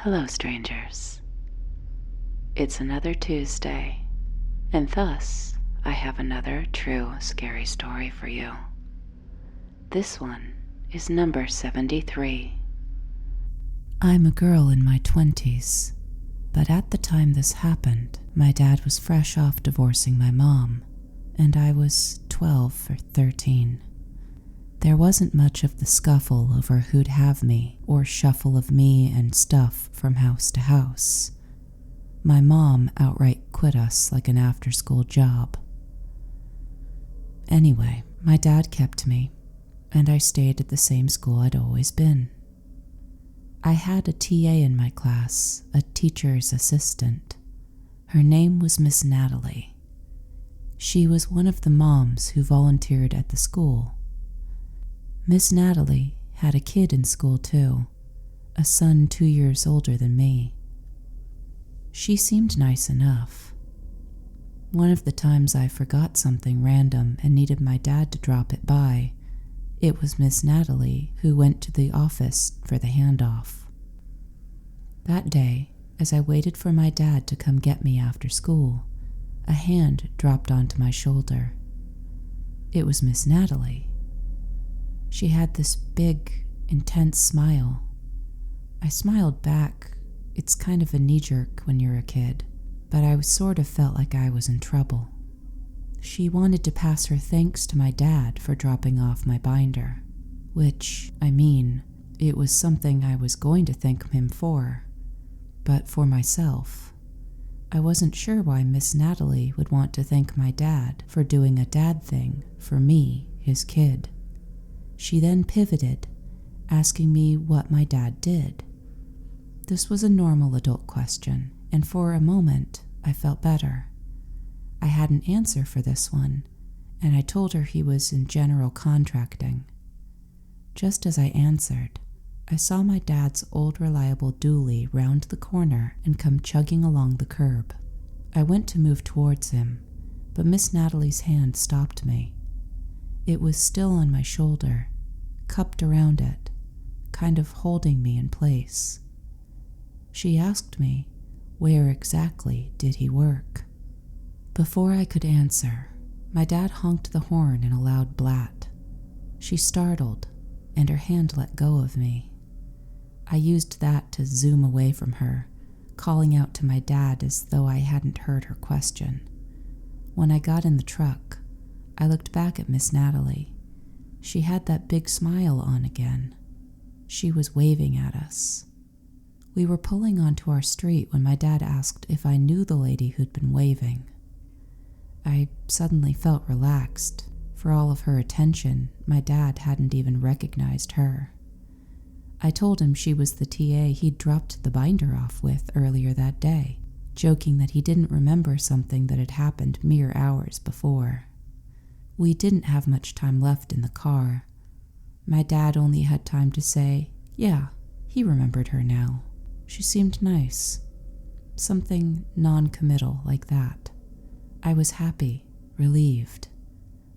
Hello, strangers. It's another Tuesday, and thus I have another true scary story for you. This one is number 73. I'm a girl in my 20s, but at the time this happened, my dad was fresh off divorcing my mom, and I was 12 or 13. There wasn't much of the scuffle over who'd have me or shuffle of me and stuff from house to house. My mom outright quit us like an after-school job. Anyway, my dad kept me, and I stayed at the same school I'd always been. I had a TA in my class, a teacher's assistant. Her name was Miss Natalie. She was one of the moms who volunteered at the school. Miss Natalie had a kid in school too, a son 2 years older than me. She seemed nice enough. One of the times I forgot something random and needed my dad to drop it by, it was Miss Natalie who went to the office for the handoff. That day, as I waited for my dad to come get me after school, a hand dropped onto my shoulder. It was Miss Natalie. She had this big, intense smile. I smiled back. It's kind of a knee-jerk when you're a kid, but I sort of felt like I was in trouble. She wanted to pass her thanks to my dad for dropping off my binder, which, it was something I was going to thank him for, but for myself. I wasn't sure why Miss Natalie would want to thank my dad for doing a dad thing for me, his kid. She then pivoted, asking me what my dad did. This was a normal adult question, and for a moment, I felt better. I had an answer for this one, and I told her he was in general contracting. Just as I answered, I saw my dad's old reliable dually round the corner and come chugging along the curb. I went to move towards him, but Miss Natalie's hand stopped me. It was still on my shoulder, cupped around it, kind of holding me in place. She asked me, where exactly did he work? Before I could answer, my dad honked the horn in a loud blat. She startled, and her hand let go of me. I used that to zoom away from her, calling out to my dad as though I hadn't heard her question. When I got in the truck, I looked back at Miss Natalie. She had that big smile on again. She was waving at us. We were pulling onto our street when my dad asked if I knew the lady who'd been waving. I suddenly felt relaxed. For all of her attention, my dad hadn't even recognized her. I told him she was the TA he'd dropped the binder off with earlier that day, joking that he didn't remember something that had happened mere hours before. We didn't have much time left in the car. My dad only had time to say, yeah, he remembered her now. She seemed nice. Something non-committal like that. I was happy, relieved.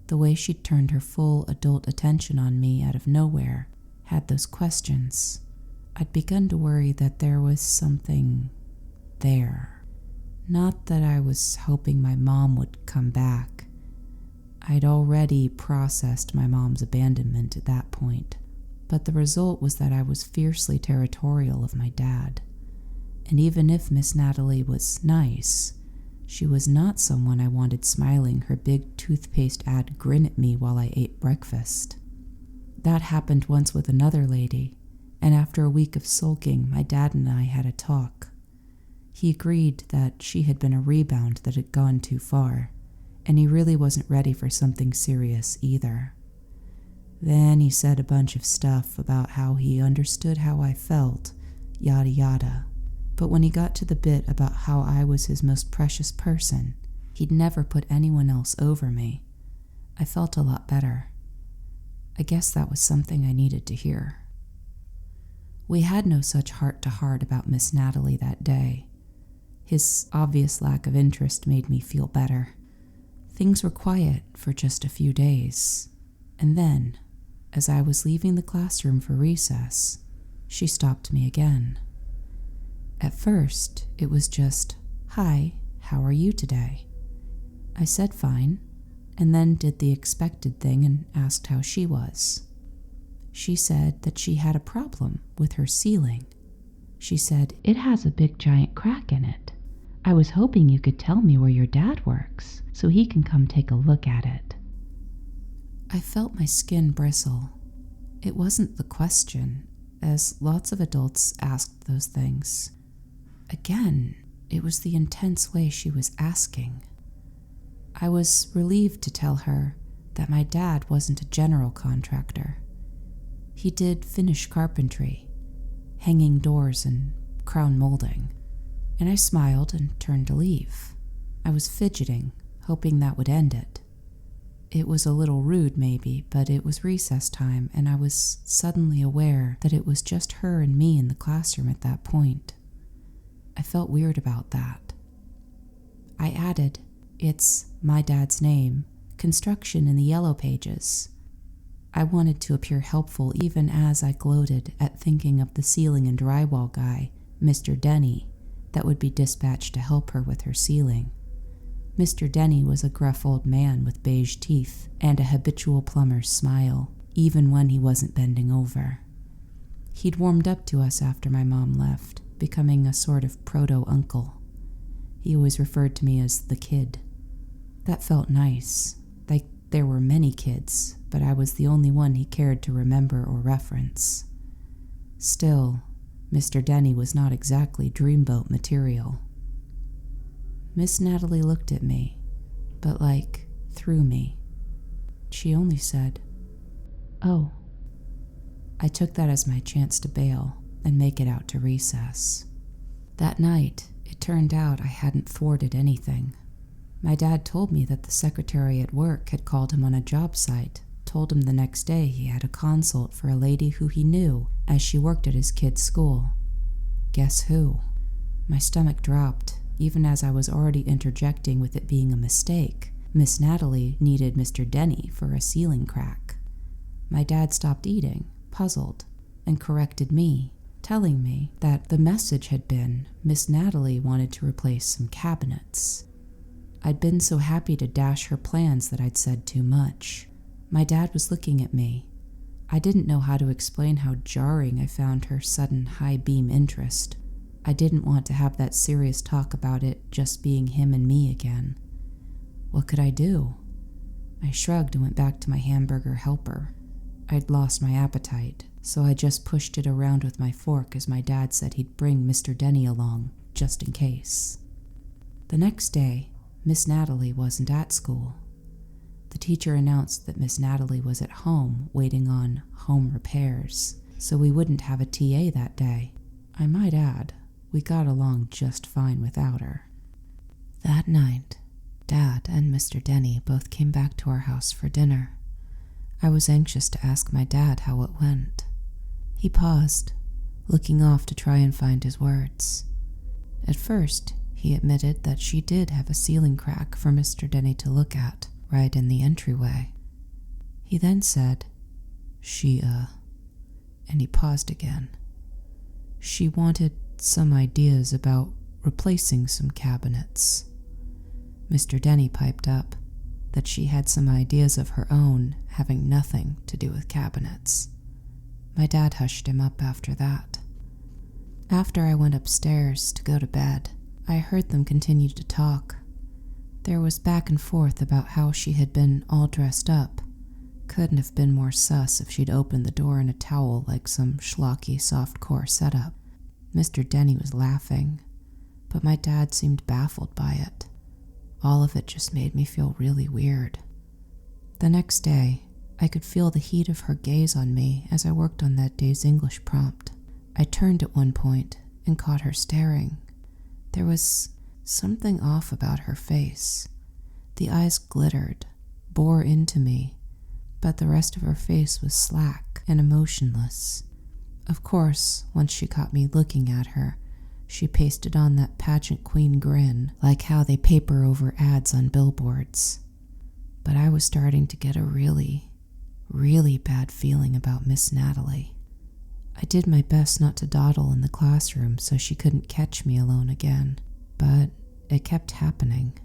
The way she'd turned her full adult attention on me out of nowhere had those questions. I'd begun to worry that there was something there. Not that I was hoping my mom would come back. I'd already processed my mom's abandonment at that point, but the result was that I was fiercely territorial of my dad. And even if Miss Natalie was nice, she was not someone I wanted smiling her big toothpaste-ad grin at me while I ate breakfast. That happened once with another lady, and after a week of sulking, my dad and I had a talk. He agreed that she had been a rebound that had gone too far, and he really wasn't ready for something serious either. Then he said a bunch of stuff about how he understood how I felt, yada yada. But when he got to the bit about how I was his most precious person, he'd never put anyone else over me, I felt a lot better. I guess that was something I needed to hear. We had no such heart-to-heart about Miss Natalie that day. His obvious lack of interest made me feel better. Things were quiet for just a few days, and then, as I was leaving the classroom for recess, she stopped me again. At first, it was just, "Hi, how are you today?" I said fine, and then did the expected thing and asked how she was. She said that she had a problem with her ceiling. She said, "It has a big giant crack in it. I was hoping you could tell me where your dad works so he can come take a look at it." I felt my skin bristle. It wasn't the question, as lots of adults asked those things. Again, it was the intense way she was asking. I was relieved to tell her that my dad wasn't a general contractor. He did finish carpentry, hanging doors and crown molding, and I smiled and turned to leave. I was fidgeting, hoping that would end it. It was a little rude maybe, but it was recess time and I was suddenly aware that it was just her and me in the classroom at that point. I felt weird about that. I added, "It's my dad's name, construction in the yellow pages." I wanted to appear helpful even as I gloated at thinking of the ceiling and drywall guy, Mr. Denny, that would be dispatched to help her with her ceiling. Mr. Denny was a gruff old man with beige teeth and a habitual plumber's smile, even when he wasn't bending over. He'd warmed up to us after my mom left, becoming a sort of proto-uncle. He always referred to me as the kid. That felt nice, like there were many kids, but I was the only one he cared to remember or reference. Still, Mr. Denny was not exactly dreamboat material. Miss Natalie looked at me, but through me. She only said, "Oh." I took that as my chance to bail and make it out to recess. That night, it turned out I hadn't thwarted anything. My dad told me that the secretary at work had called him on a job site, told him the next day he had a consult for a lady who he knew as she worked at his kid's school. Guess who? My stomach dropped, even as I was already interjecting with it being a mistake. Miss Natalie needed Mr. Denny for a ceiling crack. My dad stopped eating, puzzled, and corrected me, telling me that the message had been Miss Natalie wanted to replace some cabinets. I'd been so happy to dash her plans that I'd said too much. My dad was looking at me. I didn't know how to explain how jarring I found her sudden high-beam interest. I didn't want to have that serious talk about it just being him and me again. What could I do? I shrugged and went back to my hamburger helper. I'd lost my appetite, so I just pushed it around with my fork as my dad said he'd bring Mr. Denny along, just in case. The next day, Miss Natalie wasn't at school. The teacher announced that Miss Natalie was at home waiting on home repairs, so we wouldn't have a TA that day. I might add, we got along just fine without her. That night, Dad and Mr. Denny both came back to our house for dinner. I was anxious to ask my dad how it went. He paused, looking off to try and find his words. At first, he admitted that she did have a ceiling crack for Mr. Denny to look at, right in the entryway. He then said, and he paused again. She wanted some ideas about replacing some cabinets. Mr. Denny piped up that she had some ideas of her own having nothing to do with cabinets. My dad hushed him up after that. After I went upstairs to go to bed, I heard them continue to talk. There was back and forth about how she had been all dressed up. Couldn't have been more sus if she'd opened the door in a towel like some schlocky softcore setup. Mr. Denny was laughing, but my dad seemed baffled by it. All of it just made me feel really weird. The next day, I could feel the heat of her gaze on me as I worked on that day's English prompt. I turned at one point and caught her staring. There was something off about her face. The eyes glittered, bore into me, but the rest of her face was slack and emotionless. Of course, once she caught me looking at her, she pasted on that pageant queen grin, like how they paper over ads on billboards. But I was starting to get a really bad feeling about Miss Natalie. I did my best not to dawdle in the classroom so she couldn't catch me alone again, but it kept happening.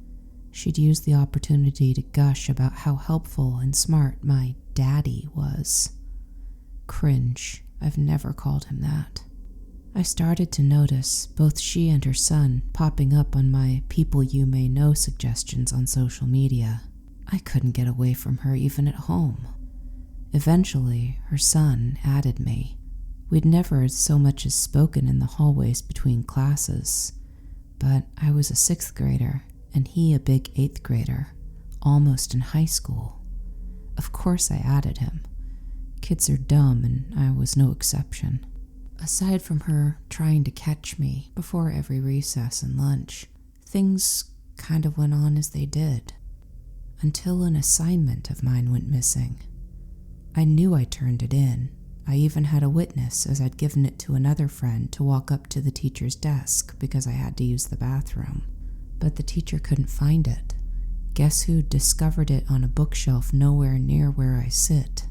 She'd use the opportunity to gush about how helpful and smart my daddy was. Cringe, I've never called him that. I started to notice both she and her son popping up on my people you may know suggestions on social media. I couldn't get away from her even at home. Eventually, her son added me. We'd never so much as spoken in the hallways between classes, but I was a 6th grader and he a big 8th grader, almost in high school. Of course I added him. Kids are dumb and I was no exception. Aside from her trying to catch me before every recess and lunch, things kind of went on as they did, until an assignment of mine went missing. I knew I turned it in. I even had a witness, as I'd given it to another friend to walk up to the teacher's desk because I had to use the bathroom. But the teacher couldn't find it. Guess who discovered it on a bookshelf nowhere near where I sit?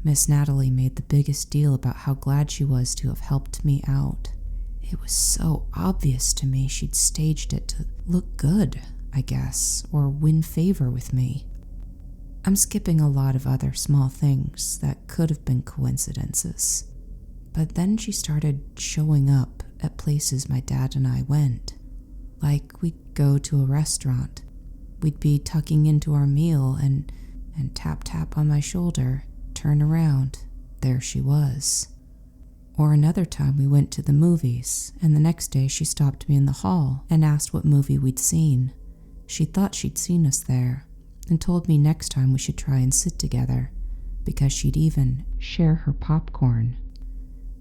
Miss Natalie made the biggest deal about how glad she was to have helped me out. It was so obvious to me she'd staged it to look good, I guess, or win favor with me. I'm skipping a lot of other small things that could have been coincidences. But then she started showing up at places my dad and I went. Like we'd go to a restaurant. We'd be tucking into our meal and tap tap on my shoulder, turn around, there she was. Or another time we went to the movies, and the next day she stopped me in the hall and asked what movie we'd seen. She thought she'd seen us there, and told me next time we should try and sit together, because she'd even share her popcorn.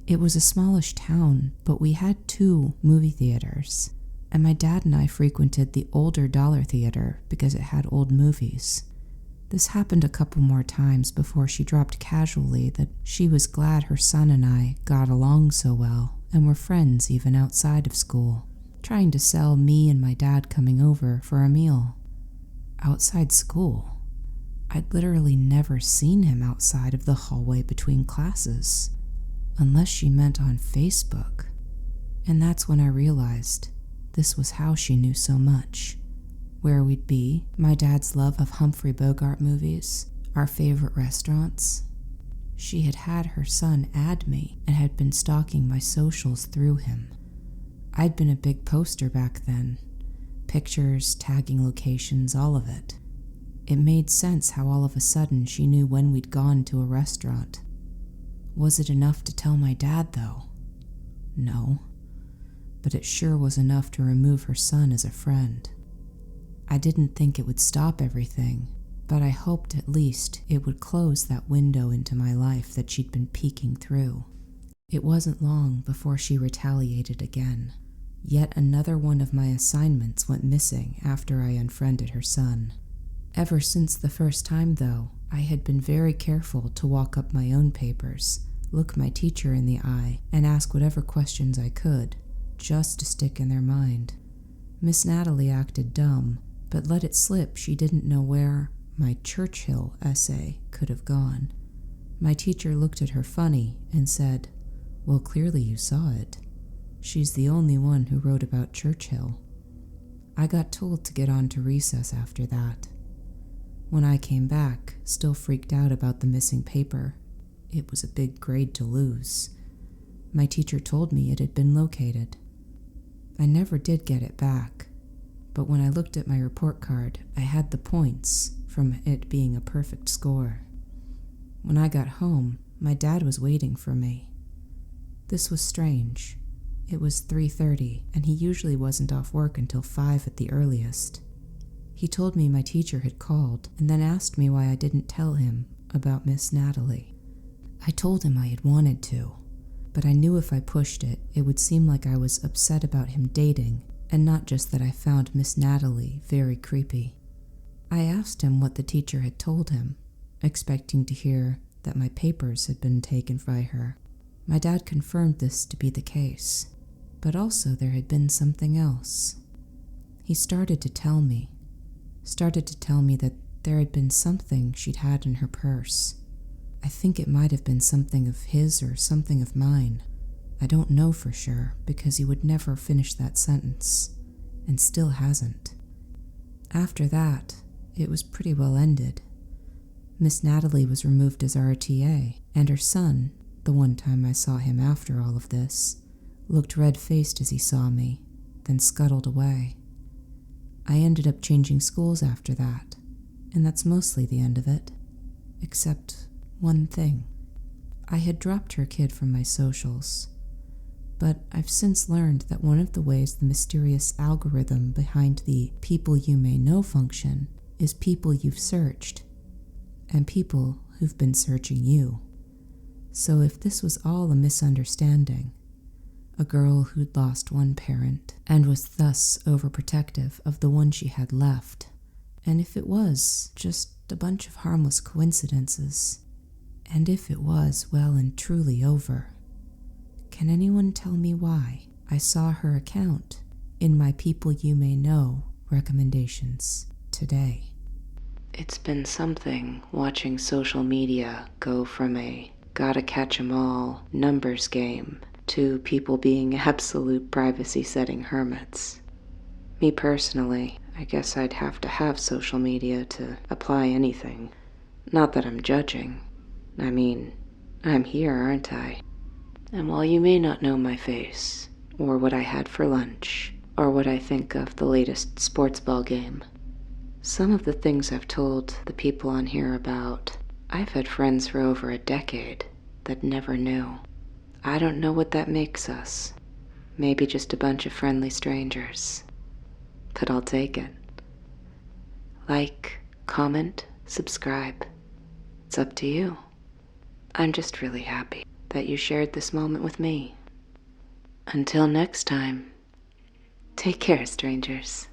It was a smallish town, but we had 2 movie theaters, and my dad and I frequented the older dollar theater because it had old movies. This happened a couple more times before she dropped casually that she was glad her son and I got along so well and were friends even outside of school, trying to sell me and my dad coming over for a meal. Outside school? I'd literally never seen him outside of the hallway between classes, unless she meant on Facebook. And that's when I realized this was how she knew so much. Where we'd be, my dad's love of Humphrey Bogart movies, our favorite restaurants. She had had her son add me and had been stalking my socials through him. I'd been a big poster back then. Pictures, tagging locations, all of it. It made sense how all of a sudden she knew when we'd gone to a restaurant. Was it enough to tell my dad, though? No. But it sure was enough to remove her son as a friend. I didn't think it would stop everything, but I hoped at least it would close that window into my life that she'd been peeking through. It wasn't long before she retaliated again. Yet another one of my assignments went missing after I unfriended her son. Ever since the first time, though, I had been very careful to walk up my own papers, look my teacher in the eye, and ask whatever questions I could, just to stick in their mind. Miss Natalie acted dumb, but let it slip she didn't know where my Churchill essay could have gone. My teacher looked at her funny and said, "Well, clearly you saw it. She's the only one who wrote about Churchill." I got told to get on to recess after that. When I came back, still freaked out about the missing paper, it was a big grade to lose. My teacher told me it had been located. I never did get it back, but when I looked at my report card, I had the points from it being a perfect score. When I got home, my dad was waiting for me. This was strange. It was 3:30, and he usually wasn't off work until 5 at the earliest. He told me my teacher had called, and then asked me why I didn't tell him about Miss Natalie. I told him I had wanted to, but I knew if I pushed it, it would seem like I was upset about him dating, and not just that I found Miss Natalie very creepy. I asked him what the teacher had told him, expecting to hear that my papers had been taken by her. My dad confirmed this to be the case, but also there had been something else. He started to tell me that there had been something she'd had in her purse. I think it might have been something of his or something of mine. I don't know for sure because he would never finish that sentence, and still hasn't. After that, it was pretty well ended. Miss Natalie was removed as our TA, and her son, the one time I saw him after all of this, looked red-faced as he saw me, then scuttled away. I ended up changing schools after that, and that's mostly the end of it. Except one thing. I had dropped her kid from my socials, but I've since learned that one of the ways the mysterious algorithm behind the people you may know function is people you've searched, and people who've been searching you. So if this was all a misunderstanding, a girl who'd lost one parent and was thus overprotective of the one she had left, and if it was just a bunch of harmless coincidences, and if it was well and truly over, can anyone tell me why I saw her account in my People You May Know recommendations today? It's been something watching social media go from a gotta catch 'em all numbers game to people being absolute privacy-setting hermits. Me personally, I guess I'd have to have social media to apply anything. Not that I'm judging. I mean, I'm here, aren't I? And while you may not know my face, or what I had for lunch, or what I think of the latest sports ball game, some of the things I've told the people on here about, I've had friends for over a decade that never knew. I don't know what that makes us. Maybe just a bunch of friendly strangers. But I'll take it. Like, comment, subscribe. It's up to you. I'm just really happy that you shared this moment with me. Until next time, take care, strangers.